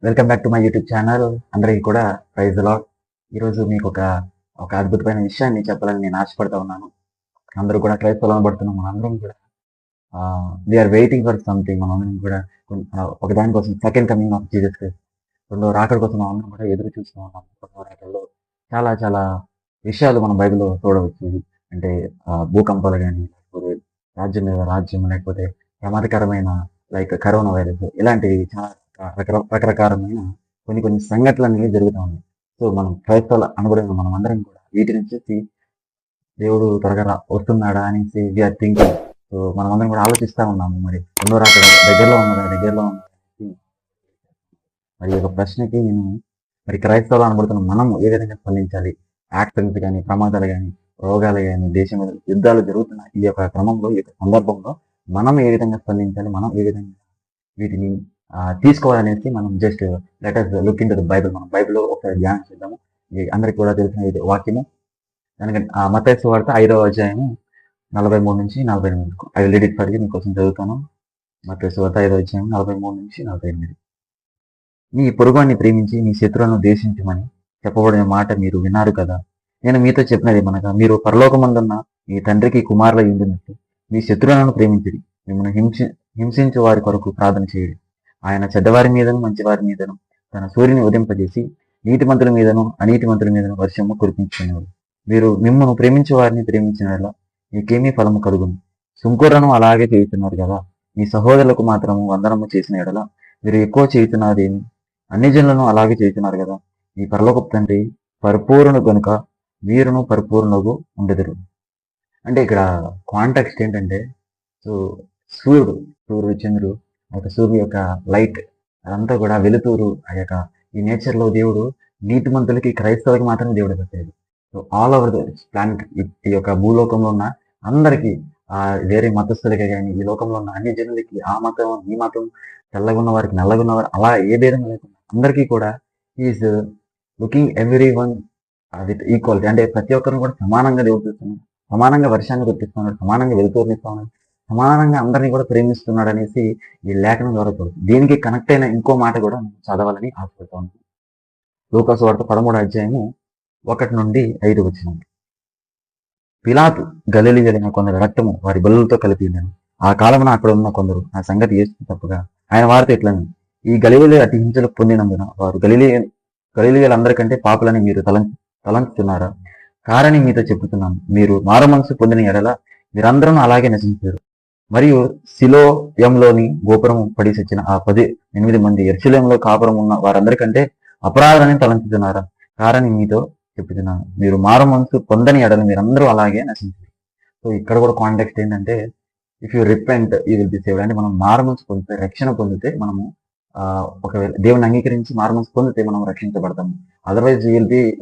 Welcome back to my YouTube channel. అందరికీ కూడా praise the lord. ఈరోజు మీకు ఒక అద్భుతమైన విషయాన్ని చెప్పాలని నేను ఆశపడతా ఉన్నాను. అందరూ కూడా క్రైస్తవులను పడుతున్నాం. మనందరం కూడా we are waiting for something. మనందరం కూడా ఒక దానికోసం second coming of Jesus Christ, రెండో రాకడ కోసం మనందరం కూడా ఎదురు చూస్తూ ఉన్నాం. రెండో రాకడలో చాలా చాలా విషయాలు మనం బైబిల్లో చూడవచ్చు. అంటే భూకంపాలు కానీ, లేకపోతే రాజ్యం మీద రాజ్యం, లేకపోతే ప్రమాదకరమైన లైక్ కరోనా వైరస్, ఇలాంటివి చాలా రకరకాలమైన కొన్ని కొన్ని సంఘటనలు అనేవి జరుగుతూ ఉన్నాయి. సో మనం క్రైస్తవుల అనుగుణంగా మనం అందరం కూడా వీటిని చూసి దేవుడు త్వరగా వస్తున్నాడా అనేసి వీఆర్ థింకింగ్. సో మనం అందరం కూడా ఆలోచిస్తూ ఉన్నాము. మరి రెండో రాకడ దగ్గరలో ఉన్నదా అనేసి మరి ఒక ప్రశ్నకి నేను మరి క్రైస్తవులు అనబడుతున్న మనం ఏ విధంగా స్పందించాలి? యాక్సిడెంట్స్ కానీ, ప్రమాదాలు కానీ, రోగాలు కానీ, దేశం మీద యుద్ధాలు జరుగుతున్న ఈ యొక్క క్రమంలో, ఈ యొక్క సందర్భంలో మనం ఏ విధంగా స్పందించాలి? మనం ఏ విధంగా వీటిని తీసుకోవాలనేసి మనం just let us look in to the Bible. మనం బైబిల్లో ఒకసారి ధ్యానం చేద్దాము. అందరికి కూడా తెలిసిన ఇది వాక్యము. దానికంటే మత్తయి సువార్త 5వ అధ్యాయము 43 నుంచి 48. I will read it for you. మీకోసం చదువుతాను. మత్తయి సువార్త 5వ అధ్యాయం 43 నుంచి 48. నీ పొరుగువాన్ని ప్రేమించి నీ శత్రువులను ద్వేషించమని చెప్పబడిన మాట మీరు విన్నారు కదా. నేను మీతో చెప్పినది ఏమనగా, మీరు పరలోకమందున్న మీ తండ్రికి కుమారుల ఉండినట్లు మీ శత్రువులను ప్రేమించడి, మిమ్మల్ని హింసించే వారి కొరకు ప్రార్థన చేయడి. ఆయన చెడ్డవారి మీదను మంచివారి మీదను తన సూర్యుని ఉదయింపజేసి నీతిమంతుల మీదను అనీతిమంతుల మీదను వర్షము కురిపించుకునేవాడు. మీరు మిమ్మల్ని ప్రేమించే వారిని ప్రేమించిన మీకేమీ ఫలము కలుగును. సుంకూరను అలాగే చేయుతున్నారు కదా. మీ సహోదరులకు మాత్రము వందనము చేసిన ఎడల మీరు ఎక్కువ చేయుతున్నదేమి? అన్ని జనులను అలాగే చేస్తున్నారు కదా. మీ పరలోకపు తండ్రి పరిపూర్ణ కనుక వీరును పరిపూర్ణకు ఉండెదరు. అంటే ఇక్కడ కాంటాక్స్ట్ ఏంటంటే, సో సూర్యుడు చంద్రుడు, ఆ యొక్క సూర్యుడు యొక్క లైట్ అదంతా కూడా వెలుతురు. ఆ యొక్క ఈ నేచర్లో దేవుడు నీతిమంతులకి, క్రైస్తవులకి మాత్రమే దేవుడు పెట్టాడు. So all over the planet, ఈ యొక్క భూలోకంలో ఉన్న అందరికీ, వేరే మతస్థులకే కానీ, ఈ లోకంలో ఉన్న అన్ని జనులకి, ఆ మతం ఈ మతం, తెల్లగా ఉన్న వారికి నల్లగా ఉన్నవారు, అలా ఏ భేదం లేకుండా అందరికీ కూడా is looking every one with equality. అంటే ప్రతి ఒక్కరిని కూడా సమానంగా దేవుడు చూస్తున్నాడు, సమానంగా వర్షాన్ని గుర్తిస్తున్నాడు, సమానంగా వెలుతురుని ఇస్తున్నాడు, సమానంగా అందరినీ కూడా ప్రేమిస్తున్నాడు అనేసి ఈ లేఖనం ద్వారా చూడదు. దీనికి కనెక్ట్ అయిన ఇంకో మాట కూడా చదవాలని ఆశపడుతూ ఉన్నాను. లూకా సువార్త 13వ అధ్యాయము 1 నుండి 5 వచనం. పిలాతు గలిలీ వెళ్ళిన కొందరు రక్తము వారి బలులతో కలిపి ఉండెను. ఆ కాలమున అక్కడ ఉన్న కొందరు ఆ సంగతి చేస్తూ తప్పుగా ఆయన వారితో ఇట్లని, ఈ గలిలీలో అతి హింసలు పొందినందున వారు గలిలీయులందరికంటే పాపులని మీరు తలంచుతున్నారా? కారని మీతో చెబుతున్నాను, మీరు మారు మనసు పొందిన ఎడల మీరందరూ అలాగే నశించారు. మరియు సిలోయంలోని గోపురం పడి చచ్చిన ఆ 18 మంది యెరూషలేములో కాపురం ఉన్న వారందరికంటే అపరాధాన్ని తలంచుతున్నారా? కారని మీతో చెప్తున్నాను, మీరు మారు మనసు పొందని ఎడల మీరందరూ అలాగే నశించారు. సో ఇక్కడ కూడా కాంటెక్స్ట్ ఏంటంటే, if you repent you will be saved. అంటే మనం మారు మనసు పొందితే, రక్షణ పొందితే, మనము ఒకవేళ దేవుని అంగీకరించి మారు మనసు పొందితే మనం రక్షించబడతాము. అదర్వైజ్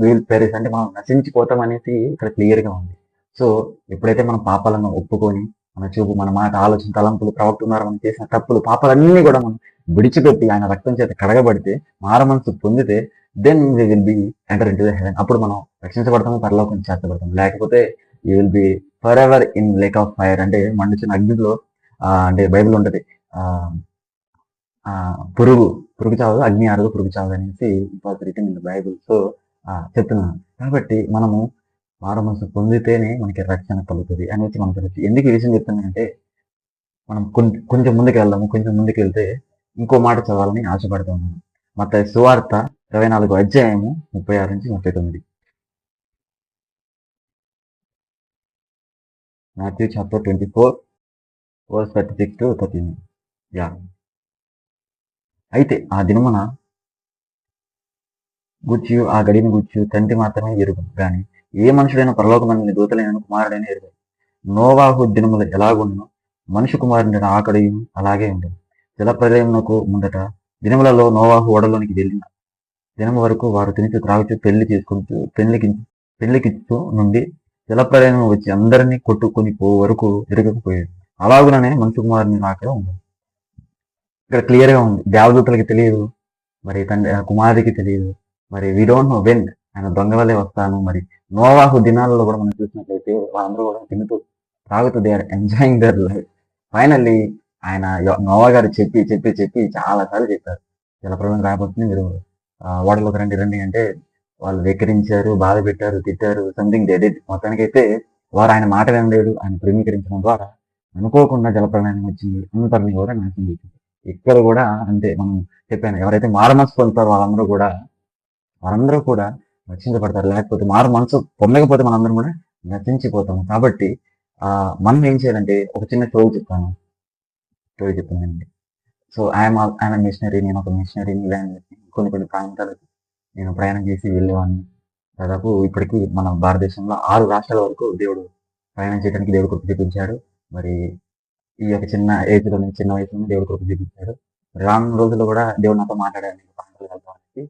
విల్ పెరిష్, అంటే మనం నశించిపోతాం అనేసి ఇక్కడ క్లియర్గా ఉంది. సో ఎప్పుడైతే మనం పాపాలను ఒప్పుకొని, మన చూపు, మన మాట, ఆలోచన, తలంపులు, ప్రవర్తన, మనం చేసిన తప్పులు, పాపాలన్నీ కూడా మనం విడిచిపెట్టి ఆయన రక్తం చేత కడగబడితే, మారు మనసు పొందితే, then we will be enter into the heaven. అప్పుడు మనం రక్షించబడతాము, పరలోకం చేర్చబడతాము. లేకపోతే you will be forever in lake of fire. అంటే మండుచున్న అగ్నిలో, అంటే బైబిల్ ఉంటుంది, పురుగు చావదు, అగ్ని ఆరదు, పురుగు చావదు అనేసి return in the Bible. So చెప్తున్నాను. కాబట్టి మనము మారు మనసు పొందితేనే మనకి రక్షణ కలుగుతుంది అనేసి మనకు తెలుసు. ఎందుకు ఈ విషయం చెప్తున్నానంటే, మనం కొంచెం ముందుకు వెళ్దాము. కొంచెం ముందుకు వెళ్తే ఇంకో మాట చదవాలని ఆశపడుతూ ఉన్నాను. మత్తయి సువార్త 24వ అధ్యాయము 36 నుంచి 39. Matthew chapter 24 verse 36 to 39. Yeah. అయితే ఆ దినమున గూర్చి, ఆ గడిని గూర్చి తండ్రి మాత్రమే ఎరుగు గాని ఏ మనుషుడైనా పరలోకమందుని దూతలైన కుమారుడైన ఎరుగడు. నోవాహు దినములు ఎలాగుండునో మనుషు కుమారుని ఆకడయు అలాగే ఉండదు. జలప్రలయమునకు ముందట దినములలో నోవాహు ఓడలోనికి వెళ్ళిన దినము వరకు వారు తినుచు త్రాగుచు పెళ్లికిచ్చు నుండి జలప్రలయం వచ్చి అందరినీ కొట్టుకొని పో వరకు ఎరగకపోయాడు. అలాగుననే మనుషు కుమారుని రాకడ ఉండదు. ఇక్కడ క్లియర్ గా ఉంది. దేవదూతలకి తెలియదు, మరి తండ్రి కుమారుడికి తెలియదు. మరి వీ డోంట్ నో వెన్ ఆయన దొంగ వల్లే వస్తాను. మరి నోవాహు దినాలలో కూడా మనం చూసినట్లయితే వాళ్ళందరూ కూడా తింటూ తాగుతూ they are enjoying their life. Finally Noah నోవా గారు చెప్పి చెప్పి చెప్పి చాలా సార్లు చెప్పారు, జలప్రలయం రాబోతుంది, మీరు ఓడలోకి రండి రండి అంటే వాళ్ళు వెక్కిరించారు, బాధ పెట్టారు, తిట్టారు, సంథింగ్ దే డిడ్. మొత్తానికైతే వారు ఆయన మాట వినలేదు. ఆయన ప్రేమీకరించడం ద్వారా అనుకోకుండా జలప్రలయం వచ్చింది. అందరిని కూడా నాశనం చేసింది. ఇక్కడ కూడా అంతే, మనం చెప్పాను, ఎవరైతే మారు మనసు పొందుతారో వారందరూ కూడా రక్షించబడతారు. లేకపోతే మారు మనసు పొందకపోతే మనందరం కూడా నశించిపోతాము. కాబట్టి మనం ఏం చేయాలంటే, ఒక చిన్న స్టోరీ చెప్తానండి. సో ఐఎమ్ మిషనరీ, నేను ఒక మిషనరీని. కొన్ని కొన్ని ప్రాంతాలకు నేను ప్రయాణం చేసి వెళ్ళేవాడిని. దాదాపు ఇప్పటికీ మన భారతదేశంలో 6 రాష్ట్రాల వరకు ప్రయాణం చేయడానికి దేవుడు కృప చూపించాడు. మరి ఈ యొక్క చిన్న ఏజ్‌లోనే, చిన్న వయసులోనే దేవుడు కృప చూపించాడు. రానున్న రోజుల్లో కూడా దేవుడు నాతో మాట్లాడాడు, నీకు ప్రాంతాలకు వెళ్తామనేసి.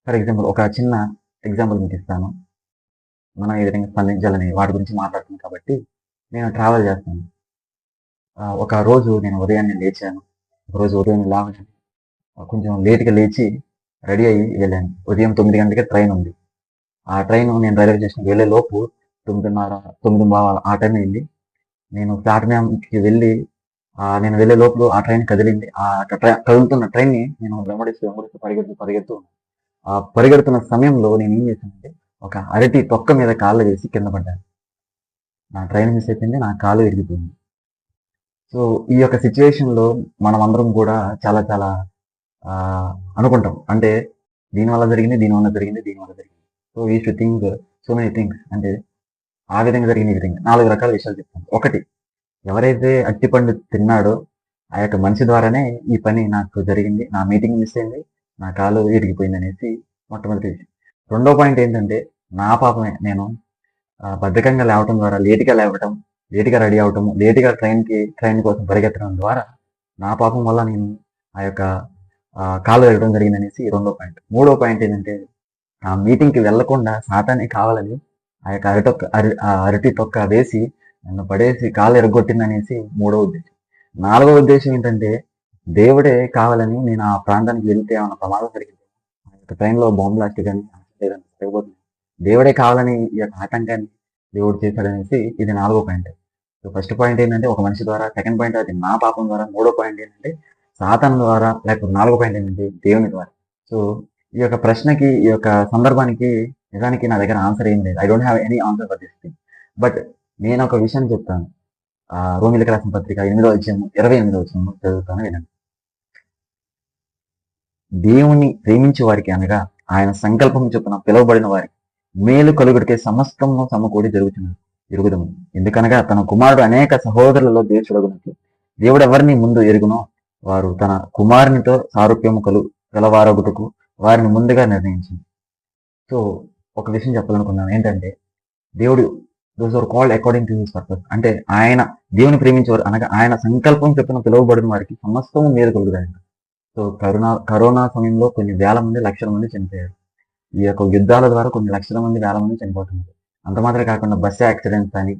ఫర్ ఎగ్జాంపుల్ ఒక చిన్న ఎగ్జాంపుల్ మీకు ఇస్తాను. మనం ఏ విధంగా స్పందించాలని వాటి గురించి మాట్లాడుతున్నాం కాబట్టి నేను ట్రావెల్ చేస్తాను. ఒక రోజు నేను ఉదయాన్నే లేచాను. ఒకరోజు ఉదయం లేవగానే కొంచెం లేట్‌గా లేచి రెడీ అయ్యి వెళ్ళాను. ఉదయం 9 గంటలకే ట్రైన్ ఉంది. ఆ ట్రైన్ నేను రైల్వే స్టేషన్‌కి వెళ్ళే లోపు 9:30, 9:15 ఆ టైం అయింది. నేను ప్లాట్‌ఫామ్‌కి వెళ్ళి నేను వెళ్ళే లోపు ఆ ట్రైన్ కదిలింది. కదులుతున్న ట్రైన్‌ని నేను వెంబడిస్తూ పరిగెడుతూ పరిగెడుతున్న సమయంలో నేనేం చేశానంటే, ఒక అరటి తొక్క మీద కాళ్ళు వేసి కింద పడ్డాను. నా ట్రైన్ మిస్ అయిపోయింది. నా కాలు విరిగిపోయింది. సో, ఈ యొక్క సిట్యుయేషన్‌లో మనమందరం కూడా చాలా చాలా అనుకుంటాం. అంటే దీనివల్ల జరిగింది, దీనివల్ల జరిగింది, దీనివల్ల జరిగింది. So, we should think so many things. అంటే ఆ విధంగా జరిగింది, ఈ విధంగా 4 రకాల విషయాలు చెప్తాను. ఒకటి, ఎవరైతే అరటిపండు తిన్నాడో ఆ యొక్క మనిషి ద్వారానే ఈ పని నాకు జరిగింది. నా మీటింగ్ మిస్ అయింది. నా కాలు విరిగిపోయిందనేసి మొట్టమొదటి విషయం. రెండో పాయింట్ ఏంటంటే, నా పాపమే. నేను బద్ధకంగా లేవటం ద్వారా, లేట్‌గా రెడీ అవ్వటము, లేట్‌గా ట్రైన్ కోసం పరిగెత్తడం ద్వారా నా పాపం వల్ల నేను ఆ యొక్క కాలు విరగడం జరిగిందనేసి రెండో పాయింట్. మూడో పాయింట్ ఏంటంటే, ఆ మీటింగ్‌కి వెళ్ళకుండా సాతానే కావాలని ఆ యొక్క అరటి తొక్క వేసి నన్ను పడేసి కాలు ఇరగ్గొట్టిందనేసి మూడో ఉద్దేశం. నాలుగో ఉద్దేశం ఏంటంటే, దేవుడే కావాలని నేను ఆ ప్రాంతానికి వెళ్తే ఏమన్నా ప్రమాదం జరిగింది, ఆ యొక్క ట్రైన్‌లో బాంబ్ బ్లాస్ట్ గాని ఏదైనా జరగబోతుంది. దేవుడే కావాలని ఈ యొక్క ఆటంకాన్ని దేవుడు చేశాడనేసి ఇది నాలుగో పాయింట్. సో, ఫస్ట్ పాయింట్ ఏంటంటే ఒక మనిషి ద్వారా, సెకండ్ పాయింట్ అది నా పాపం ద్వారా, మూడో పాయింట్ ఏంటంటే సాతాను ద్వారా, లేకపోతే నాలుగో పాయింట్ ఏంటంటే దేవుని ద్వారా. సో, ఈ యొక్క ప్రశ్నకి, ఈ యొక్క సందర్భానికి నిజానికి నా దగ్గర ఆన్సర్ ఏం లేదు. I don't have any answer for this thing. But నేను ఒక విషయాన్ని చెప్తాను. రోమీయులకు రాసిన పత్రిక 8వ అధ్యాయము 28వ వచనం చదువుతాను, వినండి. దేవుని ప్రేమించే వారికి అనగా ఆయన సంకల్పం చొప్పున పిలువబడిన వారికి మేలు కలుగుడికే సమస్తము సమకూడి జరుగుదము. ఎందుకనగా తన కుమారుడు అనేక సహోదరులలో దేశుడగునట్లు దేవుడు ఎవరిని ముందు ఎరుగునో వారు తన కుమారునితో సారూప్యము గలవారొకటుకు వారిని ముందుగా నిర్ణయించింది. సో, ఒక విషయం చెప్పాలనుకున్నాను. ఏంటంటే, దేవుడు those are called according to his purpose. అంటే ఆయన దేవుని ప్రేమించేవారు అనగా ఆయన సంకల్పం చొప్పున పిలువబడిన వారికి సమస్తము మేలు కలుగుతాయంట. సో, కరోనా సమయంలో కొన్ని వేల మంది, లక్షల మంది చనిపోయారు. ఈ యొక్క యుద్ధాల ద్వారా కొన్ని లక్షల మంది, వేల మంది చనిపోతున్నారు. అంత మాత్రమే కాకుండా బస్సు యాక్సిడెంట్స్ కానీ,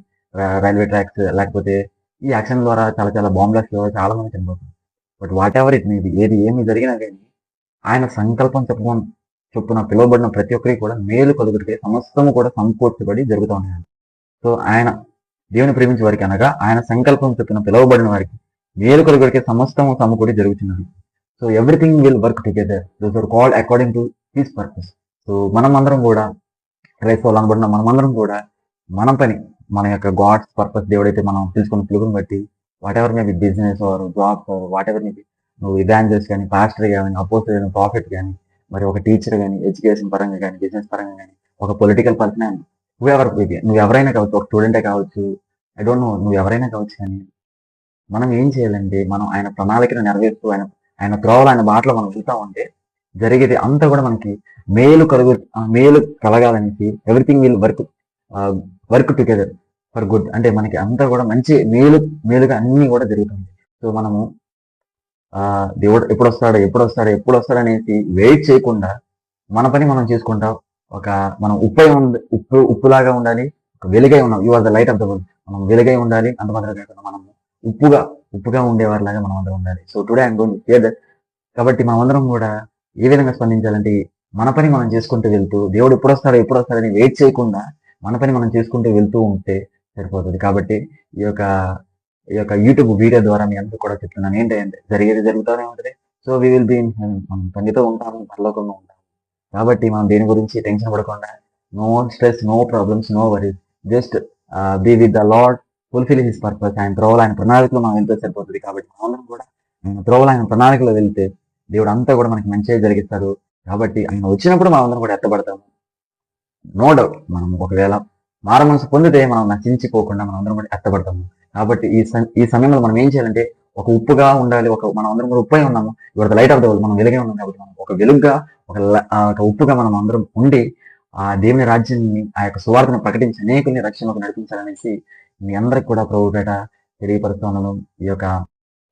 రైల్వే ట్రాక్స్, లేకపోతే ఈ యాక్సిడెంట్ ద్వారా చాలా చాలా బాంబ్ బ్లాస్ట్ ద్వారా చాలా మంది చనిపోతున్నారు. But what ever it maybe, ఏమి జరిగినా కానీ ఆయన సంకల్పం చొప్పున పిలువబడిన ప్రతి ఒక్కరికి కూడా మేలు కలుగుటే సమస్తము కూడా సమకూర్చబడి జరుగుతూ ఉన్నాయి. సో, ఆయన దేవుని ప్రేమించే వారికి అనగా ఆయన సంకల్పం చొప్పున పిలువబడిన వారికి మేలు కలుగుడికే సమస్తము సమకూడి జరుగుతున్నది. So, everything will work together. Those are called according to his purpose. So, మనమందరం కూడా క్రైస్తవులు అనబడిన మనమందరం కూడా మన పని, మన యొక్క గాడ్స్ పర్పస్, దేవుడైతే మనం తెలుసుకున్న పిలుపుని బట్టి whatever maybe business or jobs or whatever maybe, నువ్వు ఇవాంజలిస్ట్ కానీ, పాస్టర్ కానీ, అపోజిట్ కానీ, ప్రాఫిట్ కానీ, మరి ఒక టీచర్ కానీ, ఎడ్యుకేషన్ పరంగా కానీ, బిజినెస్ పరంగా కానీ, ఒక పొలిటికల్ పర్సన్ కానీ, నువ్వు ఎవరైనా కావచ్చు, ఒక స్టూడెంటే కావచ్చు, ఐ డోంట్ నో, నువ్వు ఎవరైనా కావచ్చు. కానీ మనం ఏం చేయాలంటే, మనం ఆయన ప్రణాళికను నెరవేరుస్తూ ఆయన త్రోవలు, ఆయన బాటలో మనం వెళ్తా ఉంటే జరిగేది అంతా కూడా మనకి మేలు కలగాలనేసి everything will work together for good. అంటే మనకి అంతా కూడా మంచి మేలుగా అన్ని కూడా జరుగుతుంది. సో, మనము దేవుడు ఎప్పుడు వస్తాడు అనేసి వెయిట్ చేయకుండా మన పని మనం చేసుకుంటాం. మనం ఉప్పులాగా ఉండాలి, ఒక వెలుగై ఉన్నాం. You are the light of the world. మనం వెలుగై ఉండాలి. అంత మాత్రమే కాకుండా మనం ఉప్పుగా ఉండేవారిలాగా మనం అందరం ఉండాలి. So, today I'm going to share that. కాబట్టి మనమందరం కూడా ఏ విధంగా స్పందించాలంటే, మన పని మనం చేసుకుంటూ వెళ్తూ, దేవుడు ఎప్పుడు వస్తాడని వెయిట్ చేయకుండా మన పని మనం చేసుకుంటూ వెళ్తూ ఉంటే సరిపోతుంది. కాబట్టి ఈ యొక్క యూట్యూబ్ వీడియో ద్వారా మీ అందరూ కూడా చెప్తున్నాను ఏంటంటే, జరిగేది జరుగుతూనే ఉంటుంది. So we will be in heaven, మనం తండ్రితో ఉంటాము, పరలోకంలో ఉంటాము. కాబట్టి మనం దేని గురించి టెన్షన్ పడకుండా, no stress, no problems, no worries, just be with the Lord, fulfil his purpose. ఆయన త్రోవలు, ఆయన ప్రణాళికలో మనం వెళ్తే సరిపోతుంది. కాబట్టి మనం కూడా ఆయన త్రోవలు, ఆయన ప్రణాళికలో వెళ్తే దేవుడు అంతా కూడా మనకి మంచిగా జరిగిస్తాడు. కాబట్టి ఆయన వచ్చినప్పుడు మనం అందరం కూడా ఎత్తబడతాము. నో డౌట్, మనం ఒకవేళ మార మనసు పొందితే మనం నశించిపోకుండా మనం అందరం కూడా ఎత్తబడతాము. కాబట్టి ఈ సమయంలో మనం ఏం చేయాలంటే, ఒక ఉప్పుగా ఉండాలి. మనం అందరం కూడా ఉప్పై ఉన్నాము. ఇవాళ లైట్ ఆఫ్ ద వరల్డ్, మనం వెలుగే ఉన్నాం. కాబట్టి మనం ఒక వెలుగుగా, ఒక ఉప్పుగా మనం అందరం ఉండి ఆ దేవుని రాజ్యాన్ని, ఆ యొక్క సువార్తను ప్రకటించి అనేకుల్ని రక్షణలోకి నడిపించాలనేసి మీ అందరికి కూడా ప్రభు పేట తెలియపరుస్తూ ఉన్నాను. ఈ యొక్క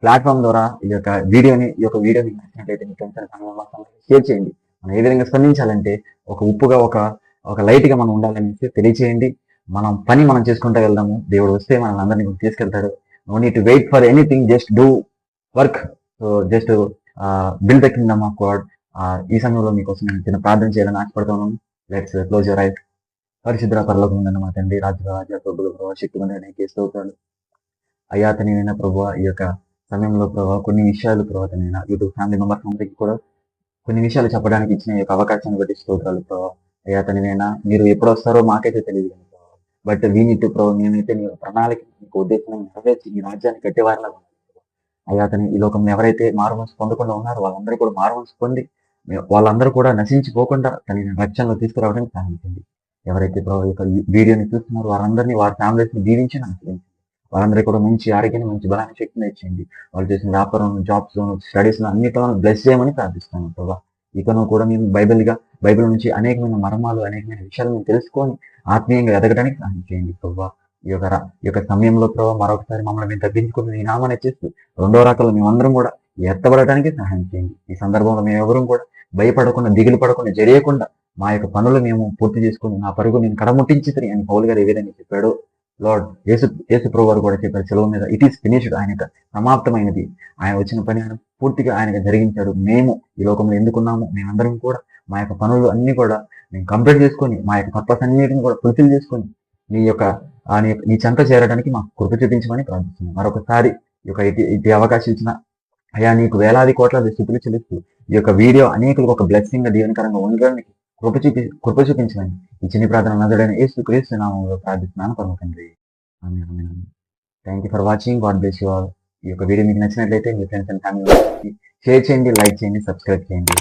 ప్లాట్ఫామ్ ద్వారా ఈ యొక్క వీడియోని నచ్చినట్లయితే మీ ఫ్రెండ్స్ అండ్ షేర్ చేయండి. మనం ఏ విధంగా స్పందించాలంటే, ఒక ఉప్పుగా, ఒక లైట్ గా మనం ఉండాలనేసి తెలియచేయండి. మనం చేసుకుంటూ వెళ్దాము. దేవుడు వస్తే మనల్ని అందరినీ తీసుకెళ్తాడు. No need to wait for anything, just do work. So just build the kingdom of God. ఈ సమయంలో మీకోసం నేను చిన్న ప్రార్థన చేయాలని ఆశపడుతున్నాను. Let's close your eyes. పరిశుద్ధ పరలోకముందన్న మా తండ్రి, రాజ్య ప్రభుల ప్రభావ, శక్తివంతుడైన స్తోత్రాలు. అయ్యా తనైనా ప్రభావ, ఈ యొక్క సమయంలో ప్రభావ కొన్ని విషయాలు ప్రభావ తనైనా యూట్యూబ్ ఫ్యామిలీ మెంబర్స్ అందరికీ కూడా కొన్ని విషయాలు చెప్పడానికి ఇచ్చిన ఈ యొక్క అవకాశాన్ని బట్టి స్తోత్రాలు ప్రభావ. అయ్యా తనైనా మీరు ఎప్పుడు వస్తారో మాకైతే తెలియదు కానీ ప్రభావ, బట్ వీనిట్టు ప్రభావ మేమైతే నీ ప్రణాళిక, నీకు ఉద్దేశం నెరవేర్చి ఈ రాజ్యాన్ని కట్టేవారిలా ఉన్నాం. అయ్యా తను ఈ లోకంలో ఎవరైతే మారుమనసు పొందకుండా ఉన్నారో వాళ్ళందరూ కూడా మారుమనసు పొంది వాళ్ళందరూ కూడా నశించిపోకుండా తన రక్షణలో తీసుకురావడానికి సహాయించండి. ఎవరైతే ప్రభావ యొక్క వీడియోని చూస్తున్నారో వారందరినీ, వారి ఫ్యామిలీస్ ని దీవించి ఆశ్రయించండి. వాళ్ళందరికీ కూడా మంచి ఆరోగ్యాన్ని, మంచి బలాన్ని, శక్తిని ఇచ్చేయండి. వాళ్ళు చేసిన వ్యాపారం, జాబ్స్, స్టడీస్ అన్నిటిలో బ్లెస్ చేయమని ప్రార్థిస్తాను ప్రభావ. ఇకను కూడా మేము బైబిల్ నుంచి అనేకమైన మర్మాలు, అనేకమైన విషయాలు మేము తెలుసుకొని ఆత్మీయంగా ఎదగడానికి సహాయం చేయండి ప్రభావ. ఈ యొక్క సమయంలో ప్రభావ మరొకసారి మమ్మల్ని మేము తగ్గించుకుని ఈ నామాన్ని చేస్తూ రెండో రకాలు మేమందరం కూడా ఎత్తబడటానికి సహాయం చేయండి. ఈ సందర్భంలో మేము ఎవరూ కూడా భయపడకుండా, దిగులు పడకుండా, జరియకుండా మా యొక్క పనులు మేము పూర్తి చేసుకుని నా పరుగు నేను కడముట్టించి అని పౌలు గారు ఏ విధంగా చెప్పాడో, లార్డ్ యేసు ప్రభు వారు కూడా చెప్పారు సెలవు మీద, ఇట్ ఈస్ ఫినిష్డ్, ఆయన సమాప్తమైనది. ఆయన వచ్చిన పని ఆయన పూర్తిగా ఆయనగా జరిగించాడు. మేము ఈ లోకంలో ఎందుకున్నాము, మేమందరం కూడా మా యొక్క పనులు అన్ని కూడా మేము కంప్లీట్ చేసుకొని, మా యొక్క పర్పస్ అన్నిటిని కూడా ఫుల్ఫిల్ చేసుకొని నీ చెంత చేరడానికి మాకు కృప చూపించమని ప్రార్థిస్తున్నాం. మరొకసారి ఈ అవకాశం ఇచ్చిన అయ్యా నీకు వేలాది కోట్లాది స్థితులు చెల్లిస్తూ ఈ యొక్క వీడియో అనేకులకు ఒక బ్లెస్సింగ్ గా, దీవెనకరంగా ఉండడానికి కృప చూపించమని ఈ చిన్ని ప్రార్థన నజరుడైన యేసుక్రీస్తు నామములో ప్రార్థిస్తున్నాను పరమ తండ్రి. Amen. Thank you for watching. God bless you all. ఈ యొక్క వీడియో మీకు నచ్చినట్లయితే మీ ఫ్రెండ్స్ అండ్ ఫ్యామిలీ షేర్ చేయండి, లైక్ చేయండి, సబ్స్క్రైబ్ చేయండి.